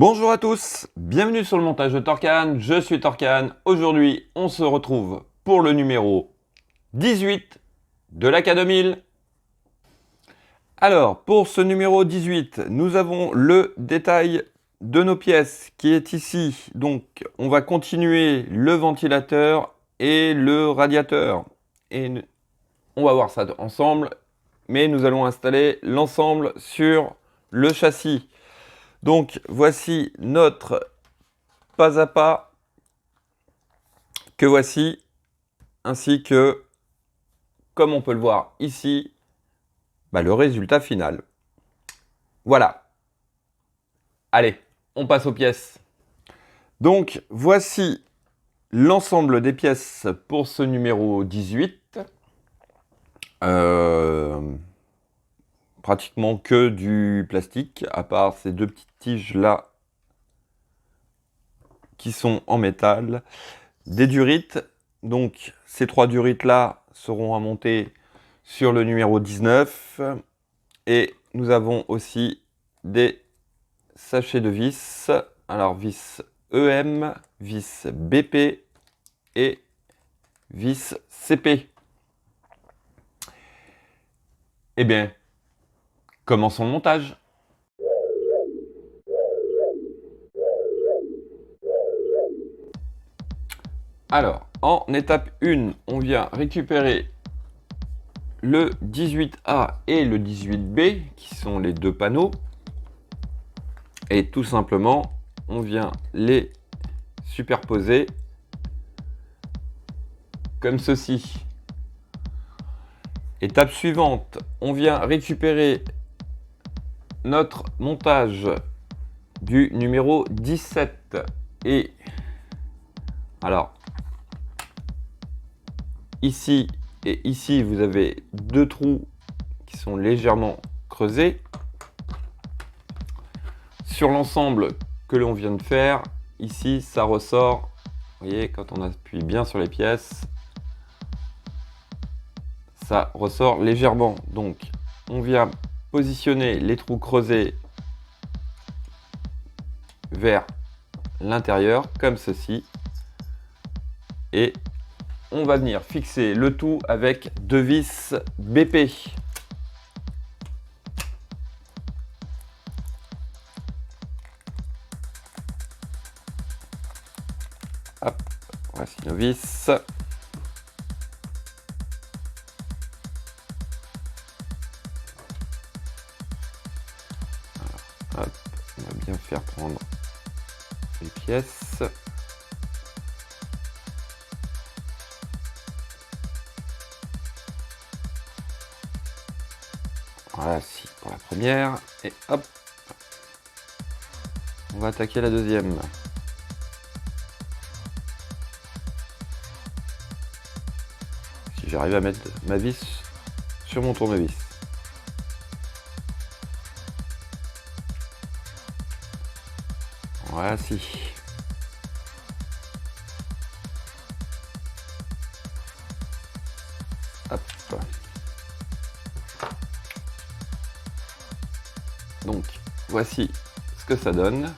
Bonjour à tous, bienvenue sur le montage de Torcan, je suis Torcan. Aujourd'hui, on se retrouve pour le numéro 18 de l'AK 2000. Alors, pour ce numéro 18, nous avons le détail de nos pièces qui est ici. Donc, on va continuer le ventilateur et le radiateur. Et on va voir ça ensemble, mais nous allons installer l'ensemble sur le châssis. Donc, voici notre pas à pas que voici, ainsi que, comme on peut le voir ici, le résultat final. Voilà. Allez, on passe aux pièces. Donc, voici l'ensemble des pièces pour ce numéro 18. Pratiquement que du plastique, à part ces deux petites tiges là qui sont en métal. Des durites, donc ces trois durites là seront à monter sur le numéro 19. Et nous avons aussi des sachets de vis, alors vis EM, vis BP et vis CP. Eh bien, commençons le montage. Alors, en étape 1, on vient récupérer le 18A et le 18B, qui sont les deux panneaux. Et tout simplement, on vient les superposer comme ceci. Étape suivante, on vient récupérer notre montage du numéro 17. Et alors, ici et ici, vous avez deux trous qui sont légèrement creusés. Sur l'ensemble que l'on vient de faire, ici, ça ressort. Vous voyez, quand on appuie bien sur les pièces, ça ressort légèrement. Donc, on vient positionner les trous creusés vers l'intérieur, comme ceci. Et on va venir fixer le tout avec deux vis BP. Hop, voici nos vis. Hop, on va bien faire prendre les pièces. Voilà, si pour la première. Et hop, on va attaquer la deuxième. Si j'arrive à mettre ma vis sur mon tournevis. Voilà, si. Hop. Donc, voici ce que ça donne. Donc,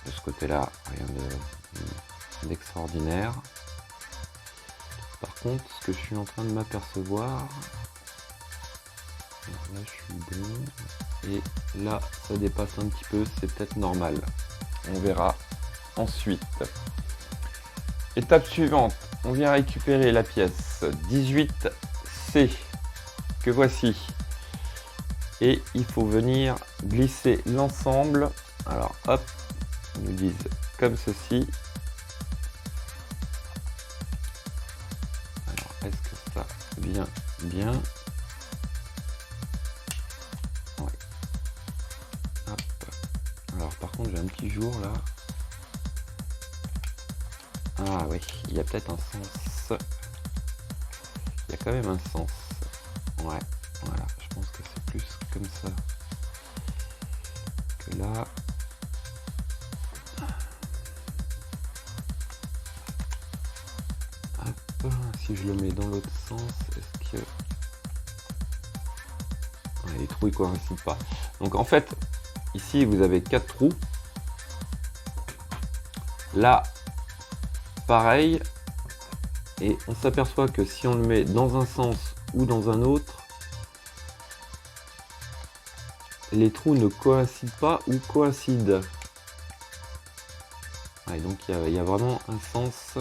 de ce côté-là, rien d'extraordinaire. Par contre, ce que je suis en train de m'apercevoir, là je suis bon, et là ça dépasse un petit peu, c'est peut-être normal. On verra ensuite. Étape suivante, on vient récupérer la pièce 18C que voici. Et il faut venir glisser l'ensemble. Alors hop, ils nous disent comme ceci. Alors est-ce que ça vient bien? Ouais. Hop. Alors par contre j'ai un petit jour là. Ah oui, il y a peut-être un sens. Il y a quand même un sens. Ouais, voilà, je pense que c'est plus comme ça que là. Hop, si je le mets dans l'autre sens, est-ce que... Ouais, les trous ils coïncident pas. Donc en fait, ici vous avez 4 trous. Là, pareil. Et on s'aperçoit que si on le met dans un sens ou dans un autre, les trous ne coïncident pas ou coïncident. Ouais, donc il y a vraiment un sens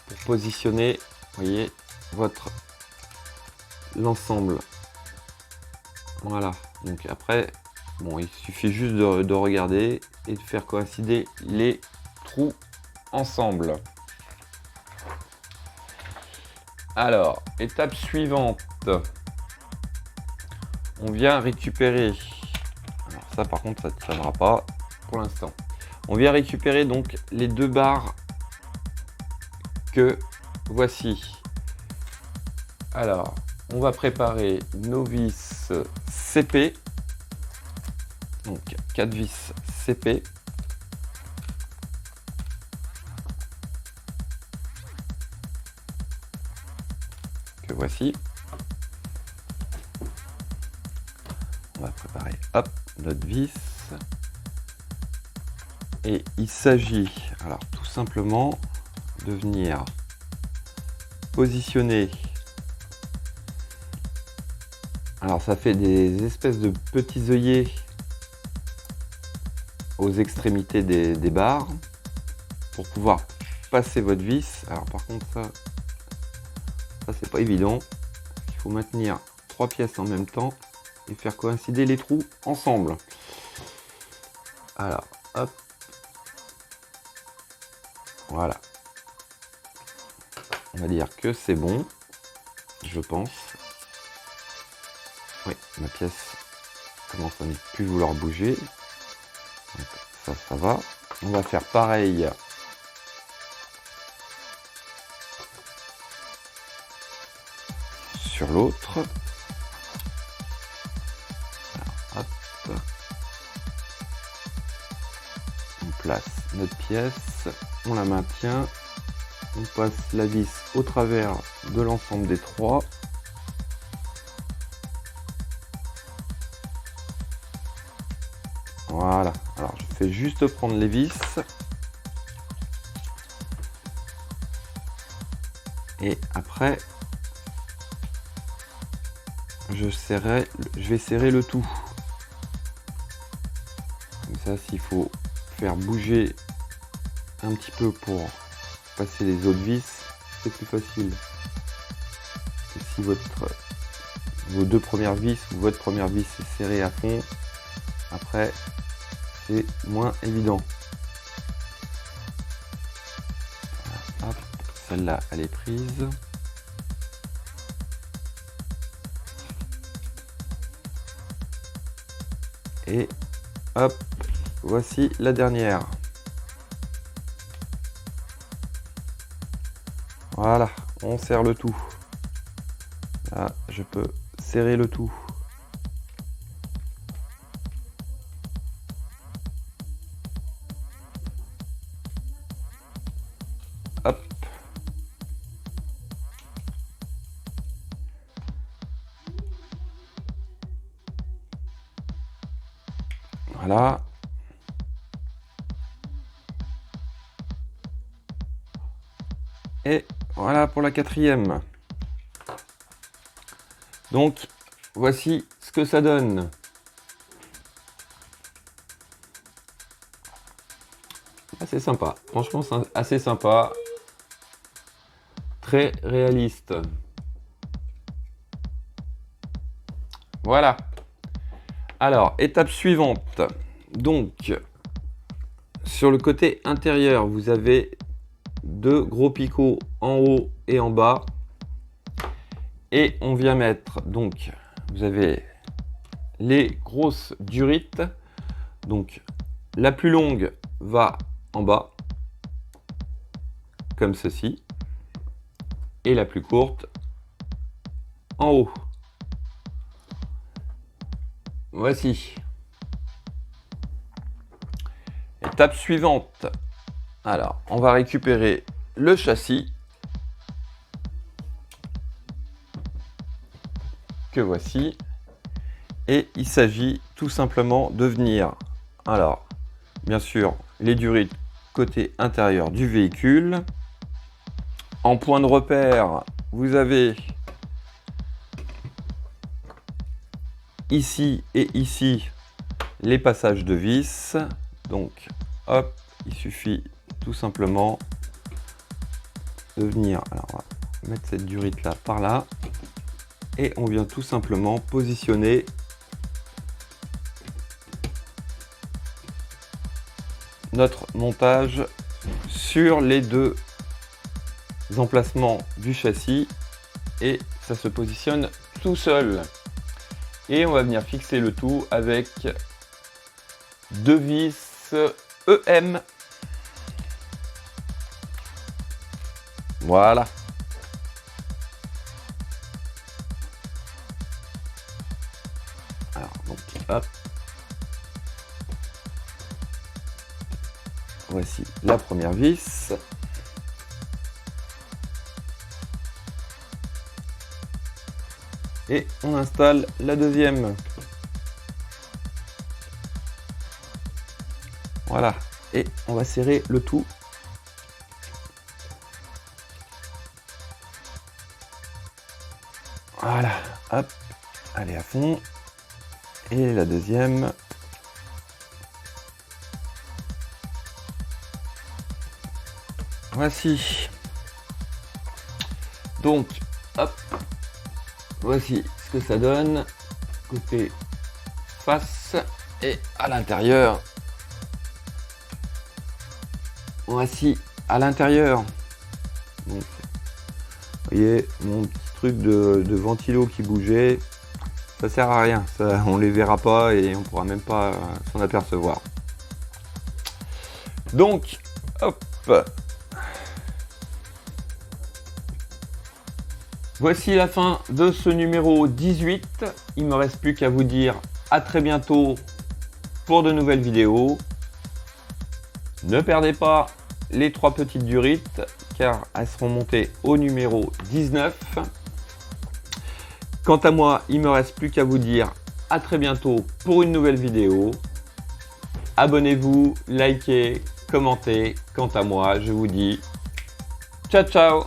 pour positionner, voyez, l'ensemble. Voilà. Donc après, bon, il suffit juste de regarder et de faire coïncider les trous ensemble. Alors, étape suivante. On vient récupérer. Alors ça par contre ça ne tiendra pas pour l'instant. On vient récupérer donc les 2 barres que voici. Alors, on va préparer nos vis CP. Donc 4 vis CP. Que voici. On va préparer, hop, notre vis. Et il s'agit, alors tout simplement, de venir positionner. Alors ça fait des espèces de petits œillets aux extrémités des barres pour pouvoir passer votre vis. Alors par contre ça c'est pas évident. Il faut maintenir 3 pièces en même temps et faire coïncider les trous ensemble. Alors hop, voilà. On va dire que c'est bon, je pense. Oui, ma pièce commence à ne plus vouloir bouger. Donc ça va. On va faire pareil sur l'autre. Hop. On place notre pièce, on la maintient, on passe la vis au travers de l'ensemble des 3. Voilà, alors je fais juste prendre les vis et après je vais serrer le tout. Comme ça, s'il faut faire bouger un petit peu pour passer les autres vis, c'est plus facile. Et si vos 2 premières vis ou votre première vis est serrée à fond, après c'est moins évident. Voilà, hop, celle-là elle est prise. Et hop, voici la dernière. Voilà, on serre le tout. Là, je peux serrer le tout. Hop. Voilà. Et voilà pour la 4e. Donc, voici ce que ça donne. Assez sympa. Franchement, c'est assez sympa. Très réaliste. Voilà. Alors, étape suivante. Donc, sur le côté intérieur, vous avez 2 gros picots en haut et en bas. Et on vient mettre, donc, vous avez les grosses durites. Donc, la plus longue va en bas, comme ceci. Et la plus courte en haut. Voici. Étape suivante. Alors, on va récupérer le châssis. Que voici. Et il s'agit tout simplement de venir, alors, bien sûr, les durites côté intérieur du véhicule. En point de repère, vous avez ici et ici les passages de vis. Donc, hop, il suffit tout simplement de venir. Alors, on va mettre cette durite là par là. Et on vient tout simplement positionner notre montage sur les deux emplacements du châssis et ça se positionne tout seul. Et on va venir fixer le tout avec deux vis EM. Voilà. Alors, donc, hop. Voici la première vis. Et on installe la deuxième. Voilà. Et on va serrer le tout. Voilà. Hop. Allez à fond. Et la deuxième. Voici. Donc, hop. Voici ce que ça donne. Côté face et à l'intérieur. Voici à l'intérieur. Donc, vous voyez mon petit truc de ventilo qui bougeait. Ça sert à rien. Ça, on les verra pas et on pourra même pas s'en apercevoir. Donc, hop. Voici la fin de ce numéro 18. Il ne me reste plus qu'à vous dire à très bientôt pour de nouvelles vidéos. Ne perdez pas les 3 petites durites car elles seront montées au numéro 19. Quant à moi, il ne me reste plus qu'à vous dire à très bientôt pour une nouvelle vidéo. Abonnez-vous, likez, commentez. Quant à moi, je vous dis ciao ciao.